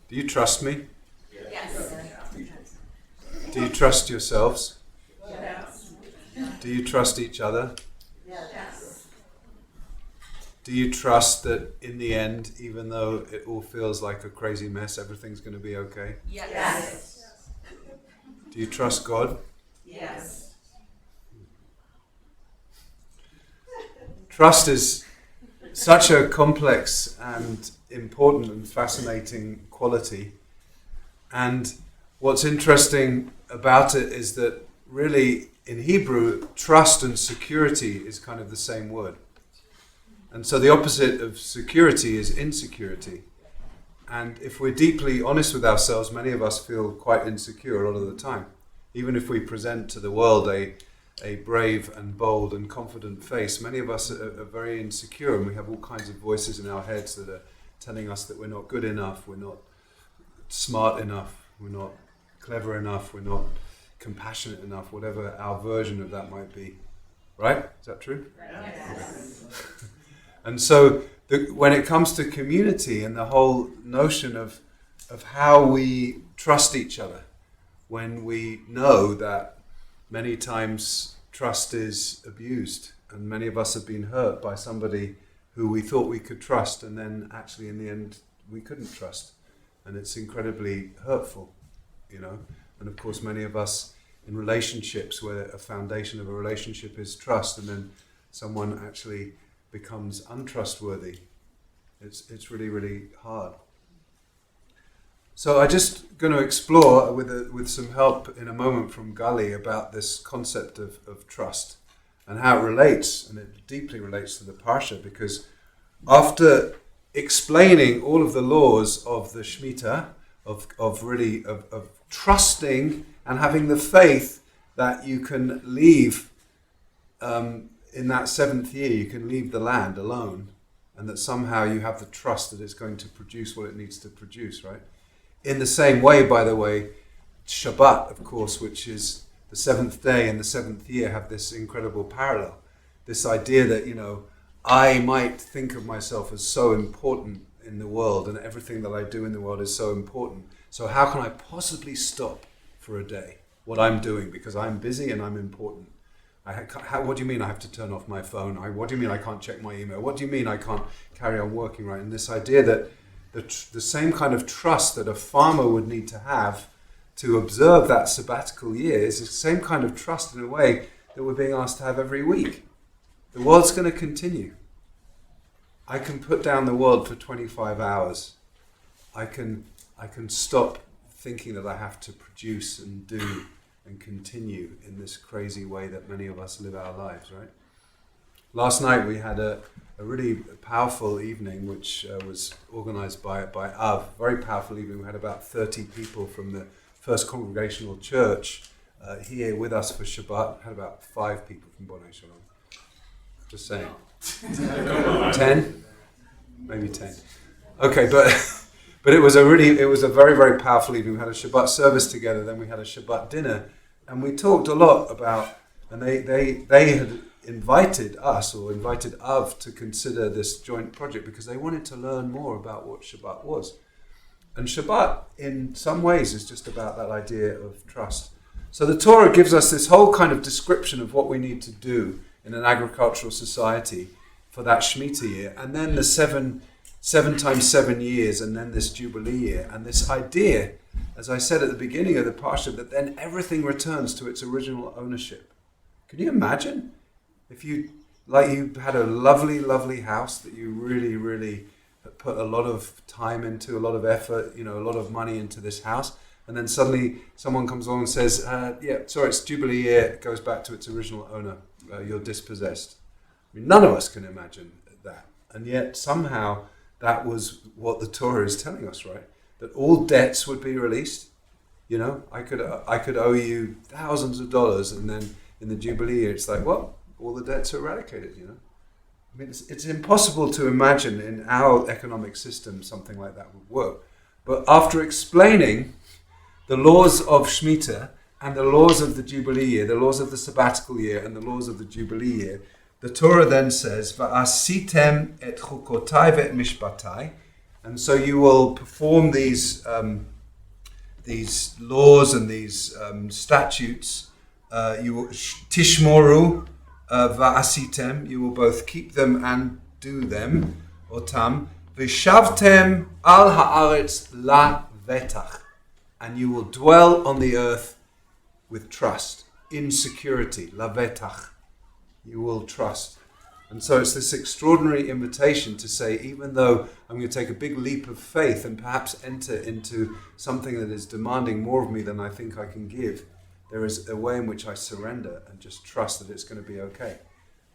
Do you trust me? Yes. Do you trust yourselves? Yes. Do you trust each other? Yes. Do you trust that in the end, even though it all feels like a crazy mess, everything's going to be okay? Yes. Do you trust God? Yes. Trust is such a complex and important and fascinating quality. And what's interesting about it is that really in Hebrew, trust and security is kind of the same word. And so the opposite of security is insecurity. And if we're deeply honest with ourselves, many of us feel quite insecure a lot of the time. Even if we present to the world a brave and bold and confident face, many of us are very insecure, and we have all kinds of voices in our heads that are telling us that we're not good enough, we're not smart enough, we're not clever enough, we're not compassionate enough, whatever our version of that might be. Right? Is that true? Yes. And so when it comes to community and the whole notion of how we trust each other, when we know that many times trust is abused, and many of us have been hurt by somebody who we thought we could trust, and then actually in the end we couldn't trust, and it's incredibly hurtful, you know. And of course many of us in relationships where a foundation of a relationship is trust, and then someone actually becomes untrustworthy. It's really, really hard. So I'm just going to explore with some help in a moment from Gali about this concept of trust and how it relates, and it deeply relates to the Parsha, because after explaining all of the laws of the Shemitah, of trusting and having the faith that you can leave in that seventh year, you can leave the land alone, and that somehow you have the trust that it's going to produce what it needs to produce, right? In the same way, by the way, Shabbat, of course, which is the seventh day and the seventh year, have this incredible parallel. This idea that, you know, I might think of myself as so important in the world, and everything that I do in the world is so important. So how can I possibly stop for a day what I'm doing, because I'm busy and I'm important? What do you mean I have to turn off my phone? What do you mean I can't check my email? What do you mean I can't carry on working, right? And this idea that the same kind of trust that a farmer would need to have to observe that sabbatical year is the same kind of trust in a way that we're being asked to have every week. The world's going to continue. I can put down the world for 25 hours. I can stop thinking that I have to produce and do and continue in this crazy way that many of us live our lives, right? Last night we had a really powerful evening, which was organized by Av. Very powerful evening. We had about 30 people from the First Congregational Church here with us for Shabbat. Had about 5 people from Bonai Shalom. Just saying. 10? Maybe 10. Okay, but it was a very, very powerful evening. We had a Shabbat service together, then we had a Shabbat dinner, and we talked a lot about, and they had invited us, or invited Av, to consider this joint project because they wanted to learn more about what Shabbat was. And Shabbat, in some ways, is just about that idea of trust. So the Torah gives us this whole kind of description of what we need to do in an agricultural society for that Shemitah year, and then the seven times 7 years, and then this Jubilee year, and this idea, as I said at the beginning of the Parsha, that then everything returns to its original ownership. Can you imagine? If you had a lovely, lovely house that you really, really put a lot of time into, a lot of effort, a lot of money into this house, and then suddenly someone comes along and says, it's Jubilee year, it goes back to its original owner, you're dispossessed. I mean, none of us can imagine that. And yet somehow that was what the Torah is telling us, right? That all debts would be released. I could owe you thousands of dollars, and then in the Jubilee year, it's like, well, all the debts are eradicated, I mean, it's impossible to imagine in our economic system something like that would work. But after explaining the laws of Shemitah and the laws of the Jubilee year, the laws of the sabbatical year and the laws of the Jubilee year, the Torah then says, Va'asitem et chukotai ve'et mishpatai, And so you will perform these laws and these statutes. You will tishmoru va'asitem. You will both keep them and do them. Otam v'shavtem al haaretz la vetach, and you will dwell on the earth with trust, in security. La vetach, you will trust. And so it's this extraordinary invitation to say, even though I'm going to take a big leap of faith and perhaps enter into something that is demanding more of me than I think I can give, there is a way in which I surrender and just trust that it's going to be okay.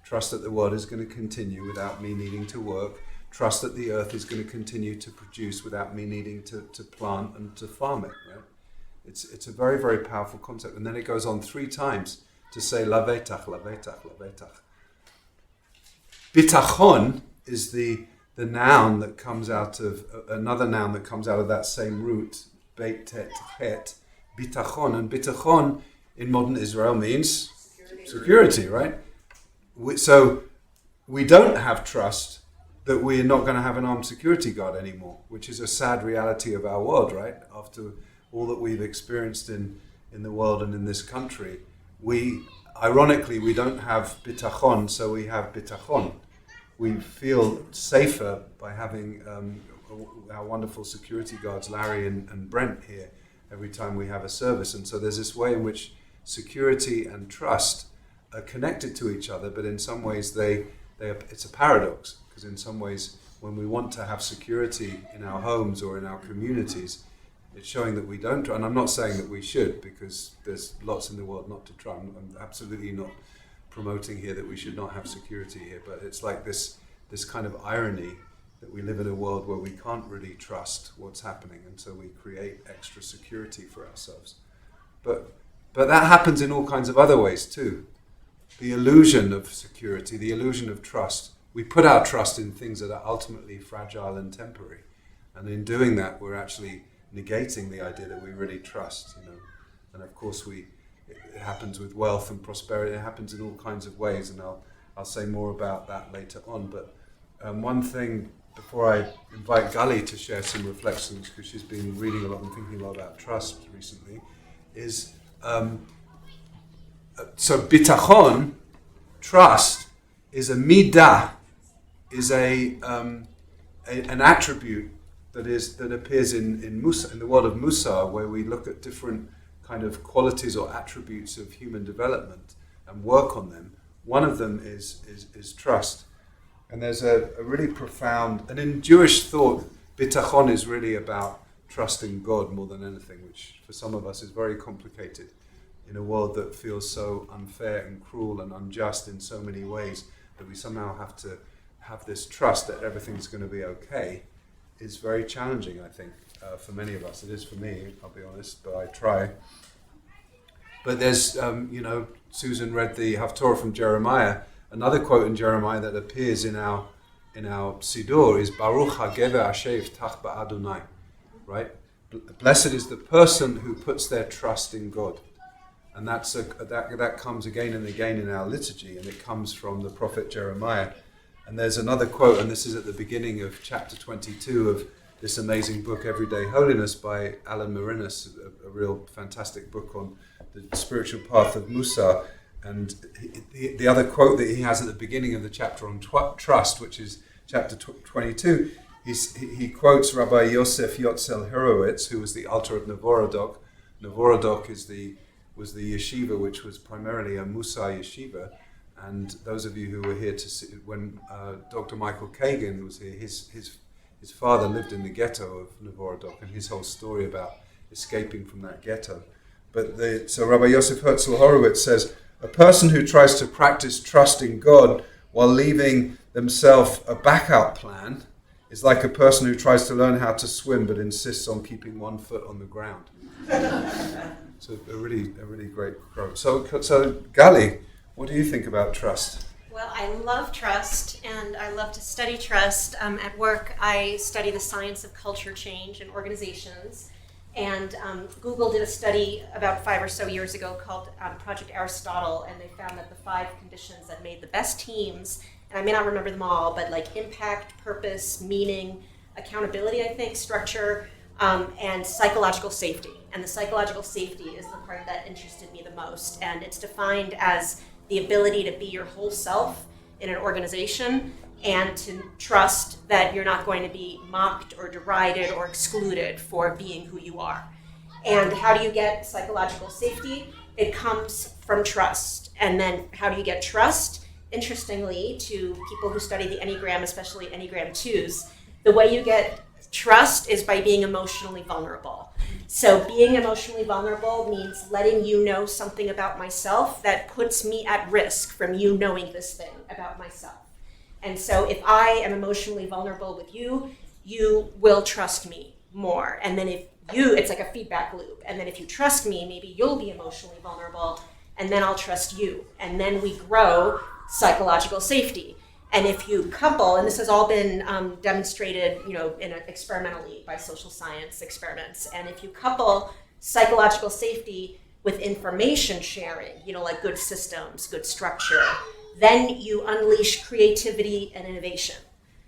Trust that the world is going to continue without me needing to work. Trust that the earth is going to continue to produce without me needing to plant and to farm it. Right? It's a very, very powerful concept. And then it goes on 3 times to say, la vetach, la vetach, la vetach. Bitachon is the noun that comes out of, another noun that comes out of that same root, beit tet het, bitachon. And bitachon in modern Israel means security, right? So we don't have trust that we're not going to have an armed security guard anymore, which is a sad reality of our world, right? After all that we've experienced in the world and in this country, ironically, we don't have bitachon, so we have bitachon. We feel safer by having our wonderful security guards, Larry and Brent, here every time we have a service. And so there's this way in which security and trust are connected to each other, but in some ways it's a paradox, because in some ways when we want to have security in our homes or in our communities, it's showing that we don't try. And I'm not saying that we should, because there's lots in the world not to try. I'm absolutely not promoting here that we should not have security here, but it's like this kind of irony that we live in a world where we can't really trust what's happening, and so we create extra security for ourselves. But that happens in all kinds of other ways too. The illusion of security, the illusion of trust. We put our trust in things that are ultimately fragile and temporary, and in doing that, we're actually negating the idea that we really trust, And of course, it happens with wealth and prosperity. It happens in all kinds of ways, and I'll say more about that later on. But one thing before I invite Gali to share some reflections, because she's been reading a lot and thinking a lot about trust recently, is so bitachon, trust, is a midah, is an attribute that appears in Musa, in the world of Musa, where we look at different kind of qualities or attributes of human development and work on them. One of them is trust. And there's a really profound, and in Jewish thought, bitachon is really about trusting God more than anything, which for some of us is very complicated in a world that feels so unfair and cruel and unjust in so many ways, that we somehow have to have this trust that everything's going to be okay. Is very challenging, I think, for many of us. It is for me, I'll be honest, but I try. But there's, Susan read the D'var Torah from Jeremiah. Another quote in Jeremiah that appears in our Siddur is Baruch HaGever Asher Yiftach Ba'Adonai, right? Blessed is the person who puts their trust in God. And that comes again and again in our liturgy, and it comes from the prophet Jeremiah. And there's another quote, and this is at the beginning of chapter 22 of this amazing book, Everyday Holiness, by Alan Marinas, a real fantastic book on the spiritual path of Musa. And the other quote that he has at the beginning of the chapter on trust, which is chapter 22, he quotes Rabbi Yosef Yotzel Horowitz, who was the Alter of Novorodok. Novorodok was the yeshiva, which was primarily a Musa yeshiva. And those of you who were here to see, when Dr. Michael Kagan was here, his father lived in the ghetto of Novorodok, and his whole story about escaping from that ghetto. So Rabbi Yosef Herzl Horowitz says, a person who tries to practice trust in God while leaving themselves a backup plan is like a person who tries to learn how to swim but insists on keeping one foot on the ground. So a really great quote. So Gali, what do you think about trust? Well, I love trust, and I love to study trust. At work, I study the science of culture change in organizations. And Google did a study about 5 or so years ago called Project Aristotle, and they found that the 5 conditions that made the best teams, and I may not remember them all, but like impact, purpose, meaning, accountability, I think, structure, and psychological safety. And the psychological safety is the part that interested me the most. And it's defined as the ability to be your whole self in an organization and to trust that you're not going to be mocked or derided or excluded for being who you are. And how do you get psychological safety? It comes from trust. And then how do you get trust? Interestingly, to people who study the Enneagram, especially Enneagram 2s, the way you get trust is by being emotionally vulnerable. So being emotionally vulnerable means letting you know something about myself that puts me at risk from you knowing this thing about myself. And so if I am emotionally vulnerable with you, you will trust me more. And then if you, it's like a feedback loop. And then if you trust me, maybe you'll be emotionally vulnerable, and then I'll trust you. And then we grow psychological safety. And if you couple, and this has all been demonstrated, experimentally by social science experiments, and if you couple psychological safety with information sharing, like good systems, good structure, then you unleash creativity and innovation.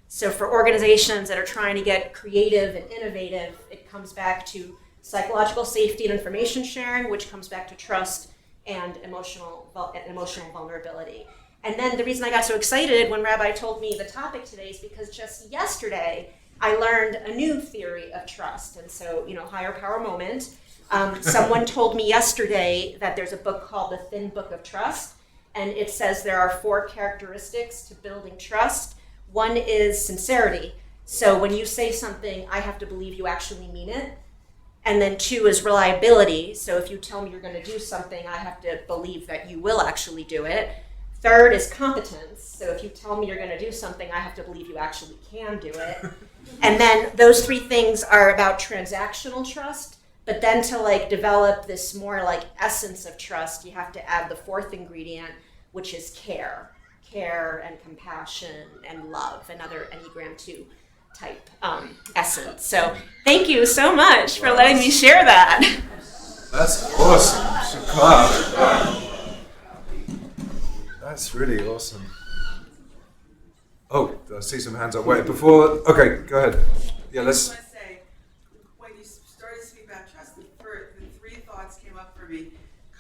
So for organizations that are trying to get creative and innovative, it comes back to psychological safety and information sharing, which comes back to trust and emotional vulnerability. And then the reason I got so excited when Rabbi told me the topic today is because just yesterday I learned a new theory of trust. And so, higher power moment. Someone told me yesterday that there's a book called The Thin Book of Trust, and it says there are 4 characteristics to building trust. One is sincerity. So when you say something, I have to believe you actually mean it. And then 2 is reliability. So if you tell me you're going to do something, I have to believe that you will actually do it. 3rd is competence. So if you tell me you're going to do something, I have to believe you actually can do it. And then those 3 things are about transactional trust. But then to develop this more essence of trust, you have to add the 4th ingredient, which is care and compassion and love, another Enneagram 2 type essence. So thank you so much for letting me share that. That's awesome, Shakar. That's really awesome. Oh, I see some hands up. Wait, okay, go ahead. Yeah, let's. I just want to say, when you started to speak about trust, the 3 thoughts came up for me.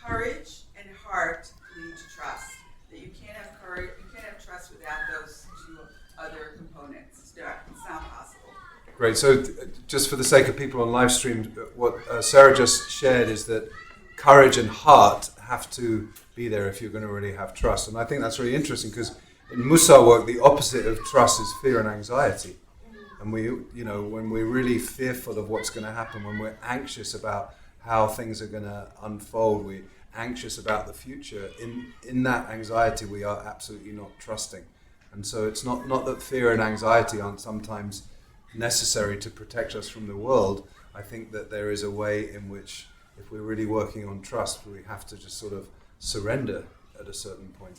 Courage and heart lead to trust. That you can't have courage, you can't have trust without those 2 other components. It's not possible. Great. So, just for the sake of people on live stream, what Sarah just shared is that courage and heart have to be there if you're going to really have trust. And I think that's really interesting because in Mussar work, the opposite of trust is fear and anxiety. And when we're really fearful of what's going to happen, when we're anxious about how things are going to unfold, we're anxious about the future, in that anxiety we are absolutely not trusting. And so it's not that fear and anxiety aren't sometimes necessary to protect us from the world. I think that there is a way in which, if we're really working on trust, we have to just sort of surrender at a certain point.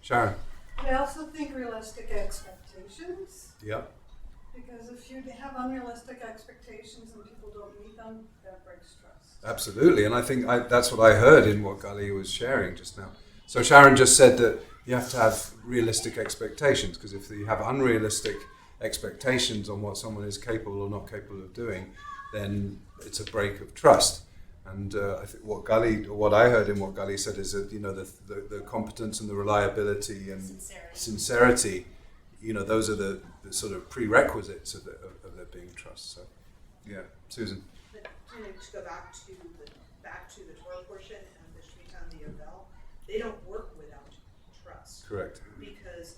Sharon? I also think realistic expectations. Yeah. Because if you have unrealistic expectations and people don't meet them, that breaks trust. Absolutely, and I think that's what I heard in what Gali was sharing just now. So Sharon just said that you have to have realistic expectations, because if you have unrealistic expectations on what someone is capable or not capable of doing, then it's a break of trust. And I think what I heard in what Gali said is that the competence and the reliability and sincerity, those are the sort of prerequisites of there being trust. So, yeah, Susan. To go back to the Torah portion and the Shemitah and the Yovel, they don't work without trust. Correct. Because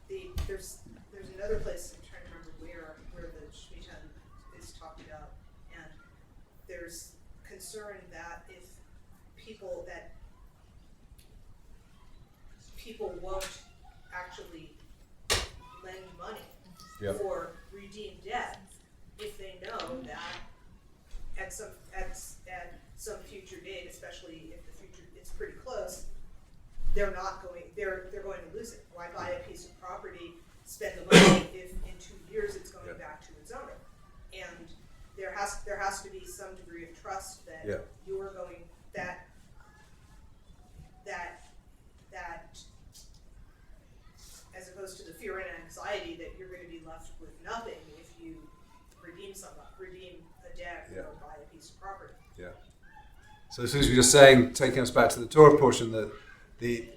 there's another place, I'm trying to remember where the Shemitah is talked about, and there's concern that if people won't actually lend money or redeem debt if they know that at some future date, especially if the future it's pretty close, they're going to lose it. Why buy a piece of property, spend the money if in 2 years it's going back to its owner? And there has to be some degree of trust that you are going that as opposed to the fear and anxiety that you're going to be left with nothing if you redeem a debt Yeah. or buy a piece of property. Yeah. So as soon as we were just saying, taking us back to the Torah portion, that the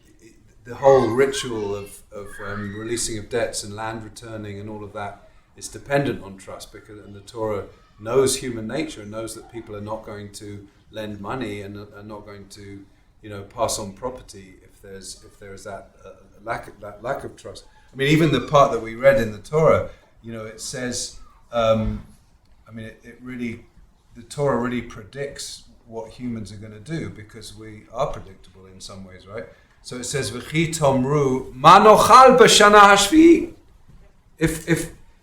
whole ritual of releasing of debts and land returning and all of that is dependent on trust, because and the Torah knows human nature and knows that people are not going to lend money and are not going to, pass on property if there is that lack of trust. I mean, even the part that we read in the Torah, it says, the Torah really predicts what humans are going to do, because we are predictable in some ways, right? So it says, "V'chi tomru ma nochal b'shana hashvi'i."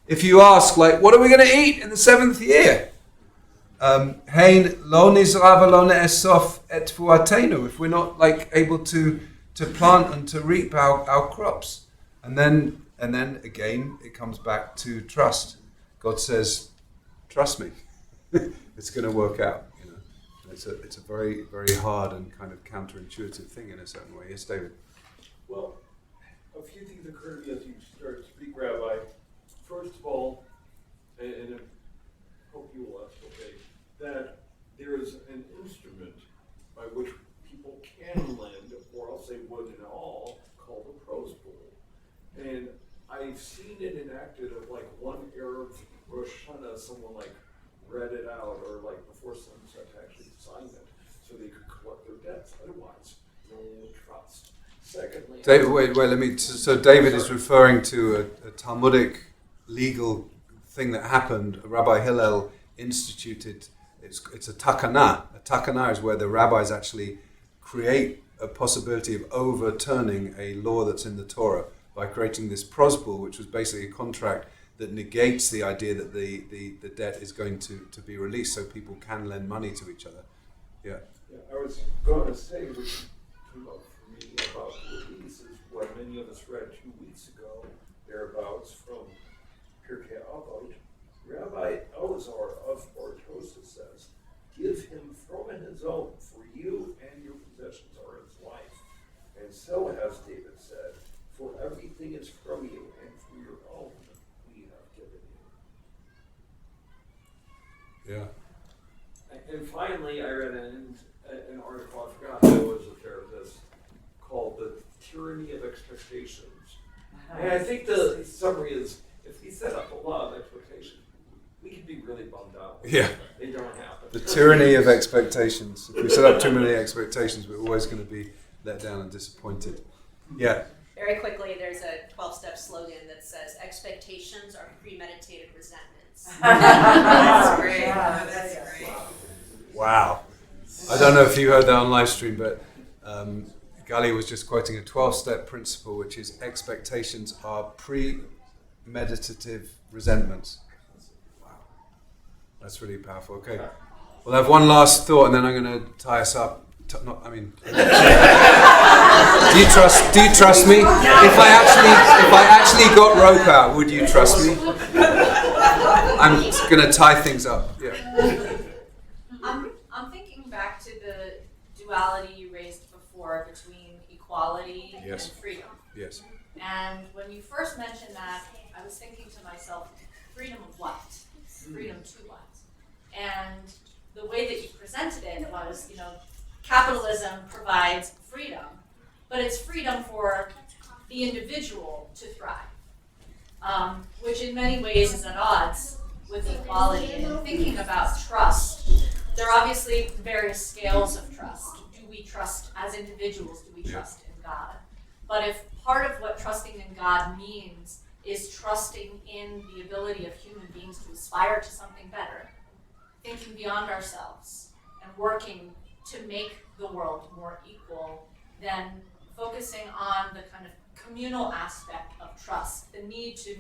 If you ask, like, what are we going to eat in the 7th year? Hein lo nizra v'lo ne'esof et fuatenu. If we're not like able to plant and to reap our crops, and then again it comes back to trust. God says, "Trust me, it's going to work out." It's a very, very hard and kind of counterintuitive thing in a certain way. Yes, David. Well, a few things occur to me as you start to speak, Rabbi. First of all, and I hope you will ask, okay, that there is an instrument by which people can lend, or else they wouldn't at all, called a prose pool. And I've seen it enacted of like one Arab Rosh Hashanah, someone like read it out, or like before sunset to actually sign it, so they could collect their debts. Otherwise, no one would trust. Secondly, David, wait. So David is referring to a Talmudic legal thing that happened. Rabbi Hillel instituted. It's a takana. A takana is where the rabbis actually create a possibility of overturning a law that's in the Torah by creating this prosbul, which was basically a contract that negates the idea that the debt is going to be released, so people can lend money to each other. Yeah. I was going to say, which came up for me about the release, is what many of us read 2 weeks ago, thereabouts, from Pirkei Avot. Rabbi Elazar of Bartosa says, "Give him from his own, for you and your possessions are his life. And so has David said, for everything is from you, and for your own we have given you." Yeah. And finally, I read an article, I forgot who it was, a therapist, called "The Tyranny of Expectations." And I think the summary is, if we set up a lot of expectations, we can be really bummed out. Yeah. They don't happen. The tyranny of expectations. If we set up too many expectations, we're always going to be let down and disappointed. Yeah. Very quickly, there's a 12-step slogan that says, "Expectations are premeditated resentments." That's great. That's great. Wow. I don't know if you heard that on live stream, but Gali was just quoting a 12-step principle, which is expectations are premeditative resentments. Wow. That's really powerful. Okay. We'll have one last thought, and then I'm going to tie us up. Do you trust me? If I actually got rope out, would you trust me? I'm going to tie things up. Yeah. I'm thinking back to the duality you raised before between equality Yes. and freedom. Yes. And when you first mentioned that, I was thinking to myself, freedom of what? Freedom to what? And the way that you presented it was, capitalism provides freedom, but it's freedom for the individual to thrive, which in many ways is at odds with equality. And in thinking about trust, there are obviously various scales of trust. Do we trust as individuals? Do we trust in God? But if part of what trusting in God means is trusting in the ability of human beings to aspire to something better, thinking beyond ourselves and working to make the world more equal, then focusing on the kind of communal aspect of trust, the need to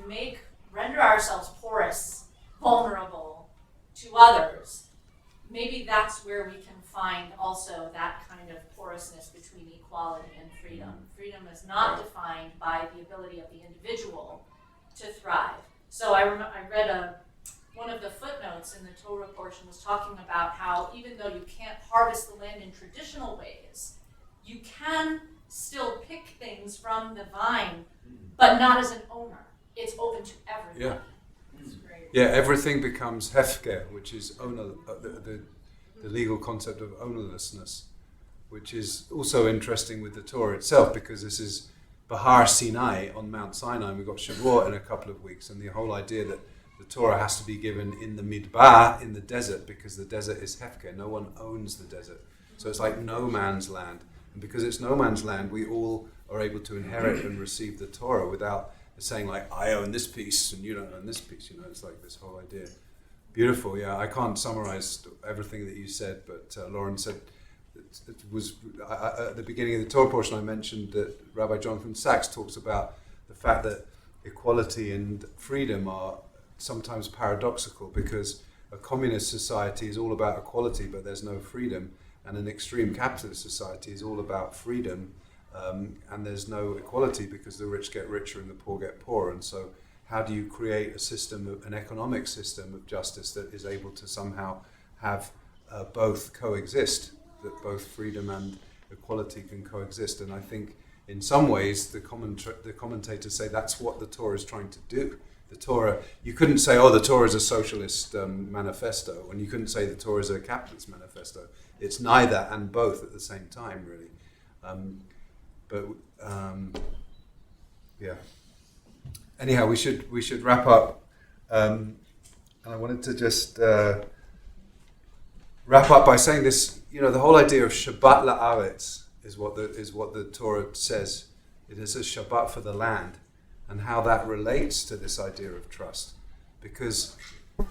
render ourselves porous, vulnerable to others, maybe that's where we can find also that kind of porousness between equality and freedom. Freedom is not defined by the ability of the individual to thrive. So I read one of the footnotes in the Torah portion was talking about how even though you can't harvest the land in traditional ways, you can still pick things from the vine, but not as an owner. It's open to everyone. Yeah, everything becomes hefker, which is the legal concept of ownerlessness, which is also interesting with the Torah itself, because this is Bahar Sinai on Mount Sinai. We've got Shavuot in a couple of weeks, and the whole idea that the Torah has to be given in the midbar, in the desert, because the desert is hefker. No one owns the desert. So it's like no man's land. And because it's no man's land, we all are able to inherit and receive the Torah without saying like, I own this piece and you don't own this piece. You know, it's like this whole idea. Beautiful, yeah. I can't summarize everything that you said, but Lauren said it was at the beginning of the Torah portion I mentioned that Rabbi Jonathan Sachs talks about the fact that equality and freedom are sometimes paradoxical, because a communist society is all about equality but there's no freedom, and an extreme capitalist society is all about freedom and there's no equality, because the rich get richer and the poor get poorer. And so how do you create a system, an economic system of justice that is able to somehow have both coexist, that both freedom and equality can coexist? And I think in some ways the commentators say that's what the Torah is trying to do. The Torah, you couldn't say, oh, the Torah is a socialist manifesto, and you couldn't say the Torah is a capitalist manifesto. It's neither and both at the same time, really. Yeah. Anyhow, we should wrap up, and I wanted to just wrap up by saying this. You know, the whole idea of Shabbat la'aretz is what the Torah says. It is a Shabbat for the land, and how that relates to this idea of trust, because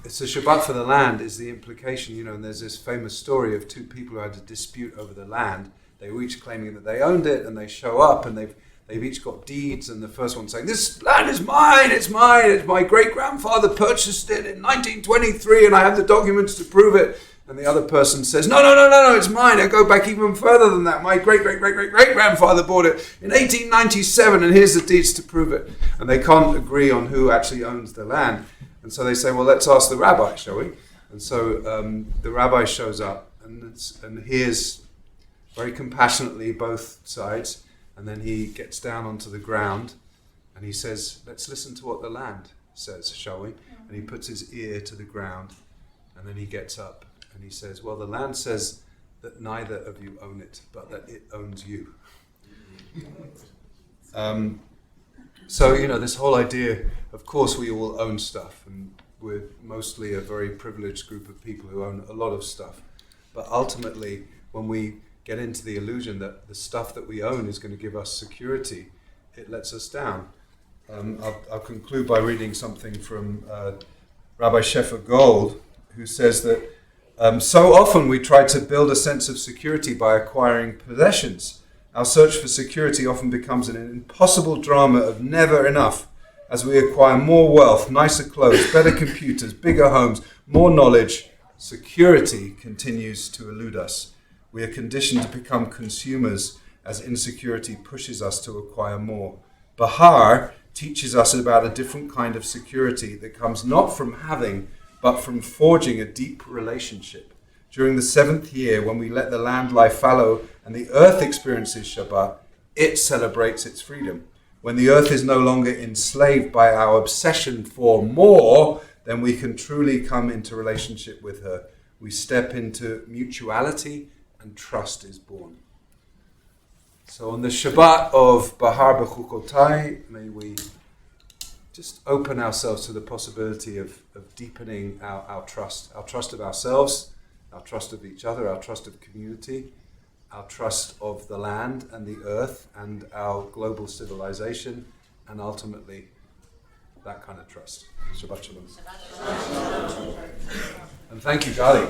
it's a Shabbat for the land is the implication. You know, and there's this famous story of two people who had a dispute over the land. They were each claiming that they owned it, and they show up, and they've each got deeds, and the first one saying, this land is mine, it's my great-grandfather purchased it in 1923, and I have the documents to prove it. And the other person says, no, it's mine. I go back even further than that. My great-great-great-great-great-grandfather bought it in 1897, and here's the deeds to prove it. And they can't agree on who actually owns the land. And so they say, well, let's ask the rabbi, shall we? And so the rabbi shows up and hears very compassionately both sides. And then he gets down onto the ground and he says, let's listen to what the land says, shall we? And he puts his ear to the ground, and then he gets up. And he says, well, the land says that neither of you own it, but that it owns you. So, you know, this whole idea, of course we all own stuff, and we're mostly a very privileged group of people who own a lot of stuff. But ultimately, when we get into the illusion that the stuff that we own is going to give us security, it lets us down. I'll conclude by reading something from Rabbi Shefer Gold, who says that so often we try to build a sense of security by acquiring possessions. Our search for security often becomes an impossible drama of never enough. As we acquire more wealth, nicer clothes, better computers, bigger homes, more knowledge, security continues to elude us. We are conditioned to become consumers as insecurity pushes us to acquire more. Bahar teaches us about a different kind of security that comes not from having, but from forging a deep relationship. During the 7th year, when we let the land lie fallow and the earth experiences Shabbat, it celebrates its freedom. When the earth is no longer enslaved by our obsession for more, then we can truly come into relationship with her. We step into mutuality and trust is born. So on the Shabbat of Bahar B'chukotai, may we just open ourselves to the possibility of deepening our trust of ourselves, our trust of each other, our trust of community, our trust of the land and the earth and our global civilization, and ultimately that kind of trust. Shabbat Shalom. And thank you, Gali.